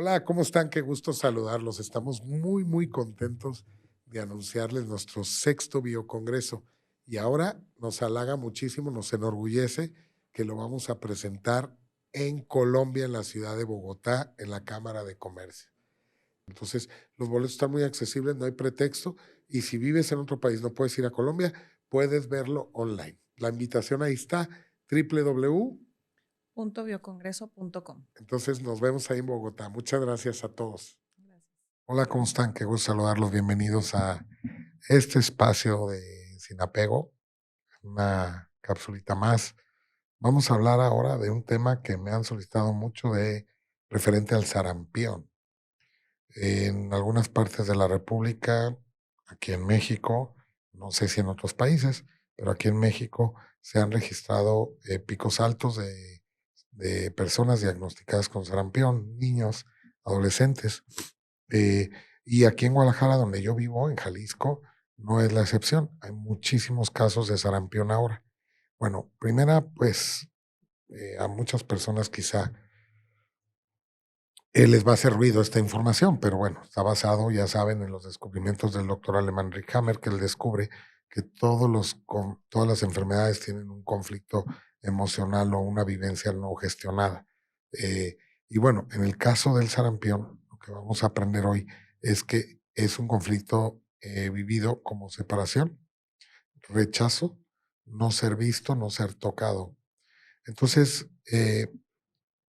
Hola, ¿cómo están? Qué gusto saludarlos. Estamos muy contentos de anunciarles nuestro sexto biocongreso. Y ahora nos halaga muchísimo, nos enorgullece que lo vamos a presentar en Colombia, en la ciudad de Bogotá, en la Cámara de Comercio. Entonces, los boletos están muy accesibles, no hay pretexto. Y si vives en otro país, no puedes ir a Colombia, puedes verlo online. La invitación ahí está, www. Biocongreso.com. Entonces, nos vemos ahí en Bogotá. Muchas gracias a todos. Gracias. Hola, ¿cómo están? Qué gusto saludarlos. Bienvenidos a este espacio de Sin Apego, una capsulita más. Vamos a hablar ahora de un tema que me han solicitado mucho de referente al sarampión. En algunas partes de la República, aquí en México, no sé si en otros países, pero aquí en México se han registrado picos altos de personas diagnosticadas con sarampión, niños, adolescentes. Eh, y aquí en Guadalajara, donde yo vivo, en Jalisco, no es la excepción. Hay muchísimos casos de sarampión ahora. Bueno, primera, pues a muchas personas quizá les va a hacer ruido esta información, pero bueno, está basado, ya saben, en los descubrimientos del doctor alemán Rick Hammer, que él descubre que todas las enfermedades tienen un conflicto emocional o una vivencia no gestionada. Eh, y bueno, en el caso del sarampión, lo que vamos a aprender hoy es que es un conflicto vivido como separación, rechazo, no ser visto, no ser tocado. Entonces,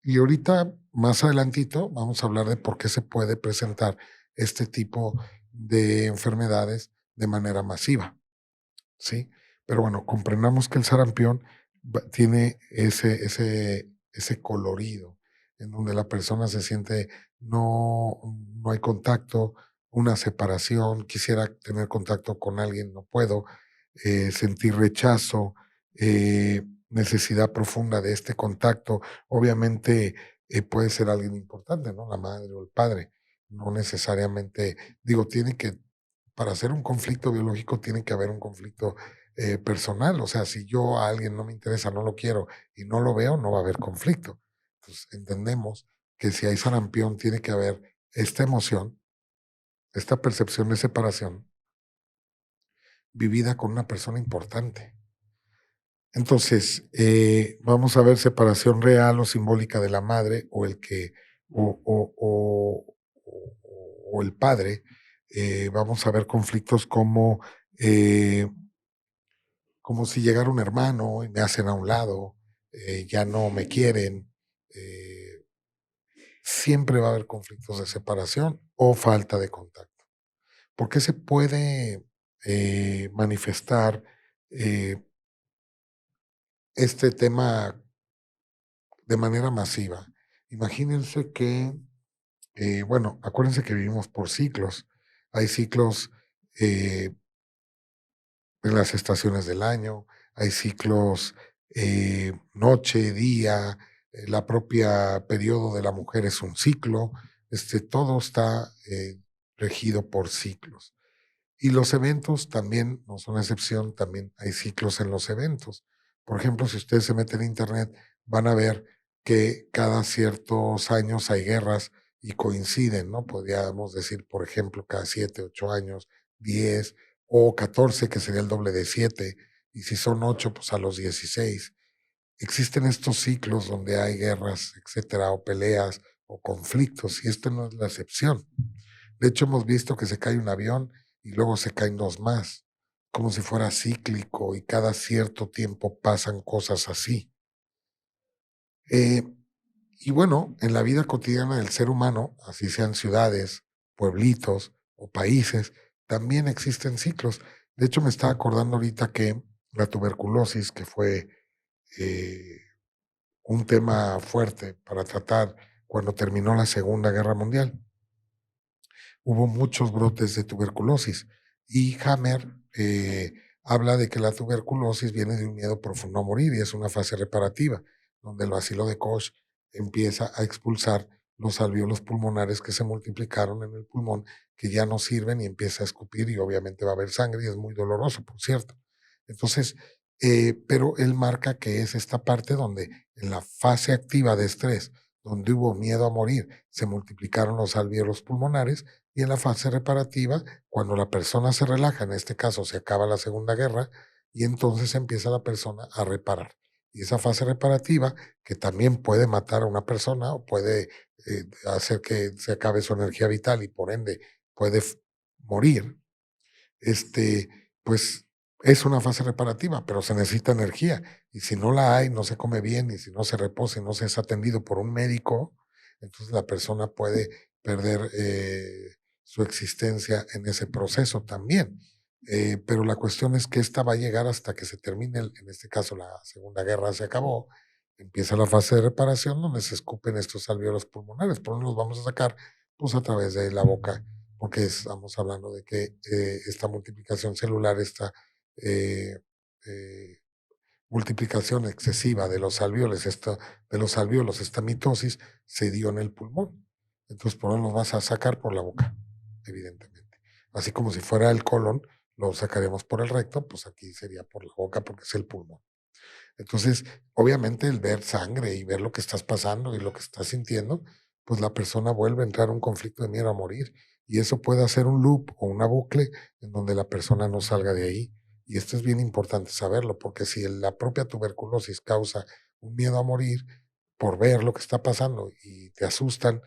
y ahorita, más adelantito, vamos a hablar de por qué se puede presentar este tipo de enfermedades de manera masiva, ¿sí? Pero bueno, comprendamos que el sarampión tiene ese colorido en donde la persona se siente no hay contacto, una separación, quisiera tener contacto con alguien, no puedo, sentir rechazo, necesidad profunda de este contacto. Obviamente puede ser alguien importante, ¿no? La madre o el padre. No necesariamente, digo, para hacer un conflicto biológico tiene que haber un conflicto personal. O sea, si yo a alguien no me interesa, no lo quiero y no lo veo, no va a haber conflicto. Entonces, entendemos que si hay sarampión, tiene que haber esta emoción, esta percepción de separación vivida con una persona importante. Entonces, vamos a ver separación real o simbólica de la madre o o el padre. Vamos a ver conflictos eh, como si llegara un hermano y me hacen a un lado, ya no me quieren. eh, Siempre va a haber conflictos de separación o falta de contacto. ¿Por qué se puede manifestar eh, este tema de manera masiva? Imagínense que, bueno, acuérdense que vivimos por ciclos. Hay ciclos eh, en las estaciones del año, hay ciclos noche, día, la propia periodo de la mujer es un ciclo, todo está regido por ciclos. Y los eventos también no son excepción, también hay ciclos en los eventos. Por ejemplo, si ustedes se meten en internet, van a ver que cada ciertos años hay guerras y coinciden, ¿no? Podríamos decir, por ejemplo, cada 7, 8 años, 10 o 14, que sería el doble de 7, y si son 8, pues a los 16. Existen estos ciclos donde hay guerras, etcétera, o peleas o conflictos, y esto no es la excepción. De hecho, hemos visto que se cae un avión y luego se caen dos más, como si fuera cíclico y cada cierto tiempo pasan cosas así. Eh, y bueno, en la vida cotidiana del ser humano, así sean ciudades, pueblitos o países, también existen ciclos. De hecho, me estaba acordando ahorita que la tuberculosis, que fue eh, un tema fuerte para tratar cuando terminó la Segunda Guerra Mundial, hubo muchos brotes de tuberculosis. Y Hammer habla de que la tuberculosis viene de un miedo profundo a morir y es una fase reparativa, donde el bacilo de Koch empieza a expulsar los alvéolos pulmonares que se multiplicaron en el pulmón, que ya no sirven y empieza a escupir y obviamente va a haber sangre y es muy doloroso, por cierto. Entonces, pero él marca que es esta parte donde en la fase activa de estrés, donde hubo miedo a morir, se multiplicaron los alvéolos pulmonares, y en la fase reparativa, cuando la persona se relaja, en este caso se acaba la Segunda Guerra, y entonces empieza la persona a reparar. Y esa fase reparativa, que también puede matar a una persona o puede hacer que se acabe su energía vital y por ende puede morir, este, pues es una fase reparativa, pero se necesita energía. Y si no la hay, no se come bien, y si no se reposa y no se es atendido por un médico, entonces la persona puede perder su existencia en ese proceso también. Pero la cuestión es que esta va a llegar hasta que se termine, en este caso la Segunda Guerra se acabó, empieza la fase de reparación donde se escupen estos alvéolos pulmonares. ¿Por dónde los vamos a sacar? Pues a través de la boca, porque estamos hablando de que esta multiplicación celular, esta eh, eh, multiplicación excesiva de los alvéolos, esta mitosis, se dio en el pulmón. Entonces, ¿por dónde los vas a sacar? Por la boca, evidentemente. Así como si fuera el colon, lo sacaremos por el recto, pues aquí sería por la boca porque es el pulmón. Entonces, obviamente el ver sangre y ver lo que estás pasando y lo que estás sintiendo, pues la persona vuelve a entrar a un conflicto de miedo a morir. Y eso puede hacer un loop o una bucle en donde la persona no salga de ahí. Y esto es bien importante saberlo, porque si la propia tuberculosis causa un miedo a morir por ver lo que está pasando y te asustan,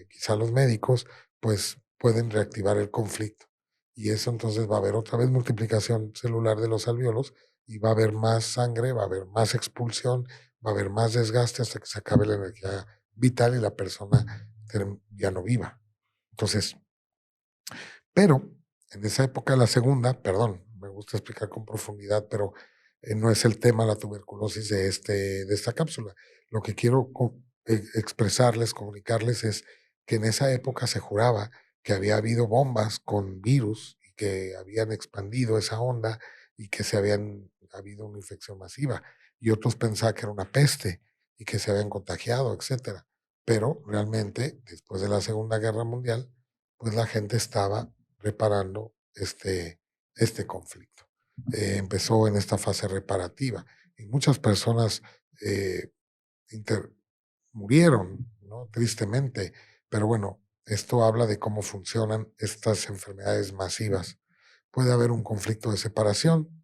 quizá los médicos, pues pueden reactivar el conflicto. Y eso entonces va a haber otra vez multiplicación celular de los alvéolos, y va a haber más sangre, va a haber más expulsión, va a haber más desgaste hasta que se acabe la energía vital y la persona ya no viva. Entonces, pero en esa época, la segunda, perdón, me gusta explicar con profundidad, pero no es el tema la tuberculosis de esta cápsula. Lo que quiero expresarles, comunicarles es que en esa época se juraba que había habido bombas con virus y que habían expandido esa onda y que se habían habido una infección masiva. Y otros pensaban que era una peste y que se habían contagiado, etcétera. Pero realmente, después de la Segunda Guerra Mundial, pues la gente estaba reparando este conflicto. Empezó en esta fase reparativa y muchas personas eh, murieron, ¿no? Tristemente, pero bueno, esto habla de cómo funcionan estas enfermedades masivas. Puede haber un conflicto de separación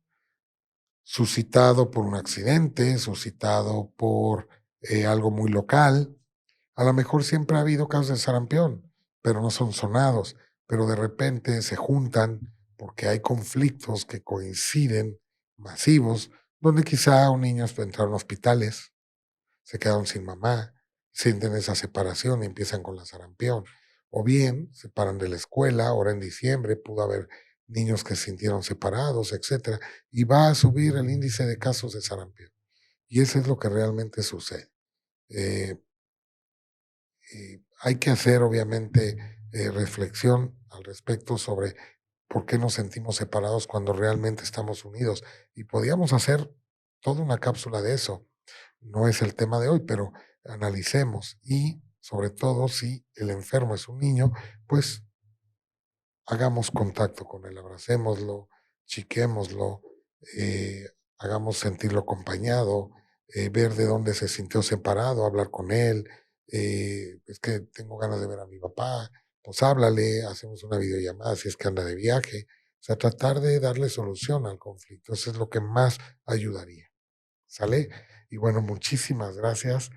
suscitado por un accidente, suscitado por algo muy local. A lo mejor siempre ha habido casos de sarampión, pero no son sonados, pero de repente se juntan porque hay conflictos que coinciden, masivos, donde quizá un niño entraron a hospitales, se quedaron sin mamá, sienten esa separación y empiezan con la sarampión. O bien se paran de la escuela, ahora en diciembre pudo haber niños que se sintieron separados, etcétera, y va a subir el índice de casos de sarampión. Y eso es lo que realmente sucede. Eh, hay que hacer, obviamente, reflexión al respecto sobre por qué nos sentimos separados cuando realmente estamos unidos. Y podíamos hacer toda una cápsula de eso. No es el tema de hoy, pero analicemos y, sobre todo, si el enfermo es un niño, pues hagamos contacto con él, abracémoslo, chiquémoslo, hagamos sentirlo acompañado, ver de dónde se sintió separado, hablar con él. Es que tengo ganas de ver a mi papá, pues háblale, hacemos una videollamada si es que anda de viaje. O sea, tratar de darle solución al conflicto, eso es lo que más ayudaría. ¿Sale? Y bueno, muchísimas gracias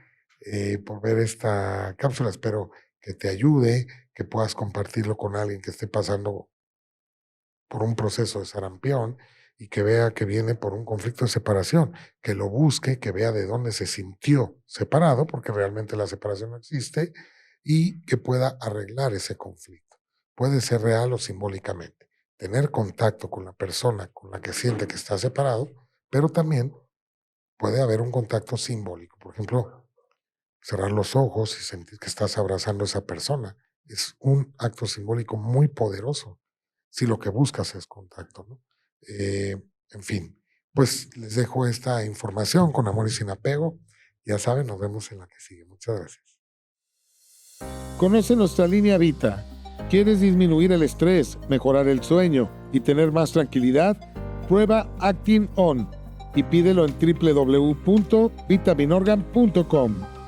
por ver esta cápsula. Espero que te ayude, que puedas compartirlo con alguien que esté pasando por un proceso de sarampión y que vea que viene por un conflicto de separación, que lo busque, que vea de dónde se sintió separado, porque realmente la separación no existe, y que pueda arreglar ese conflicto. Puede ser real o simbólicamente. Tener contacto con la persona con la que siente que está separado, pero también puede haber un contacto simbólico. Por ejemplo, cerrar los ojos y sentir que estás abrazando a esa persona. Es un acto simbólico muy poderoso si lo que buscas es contacto, ¿no? En fin, pues les dejo esta información con amor y sin apego. Ya saben, nos vemos en la que sigue. Muchas gracias. Conoce nuestra línea Vita. ¿Quieres disminuir el estrés, mejorar el sueño y tener más tranquilidad? Prueba Acting On y pídelo en www.vitaminorgan.com.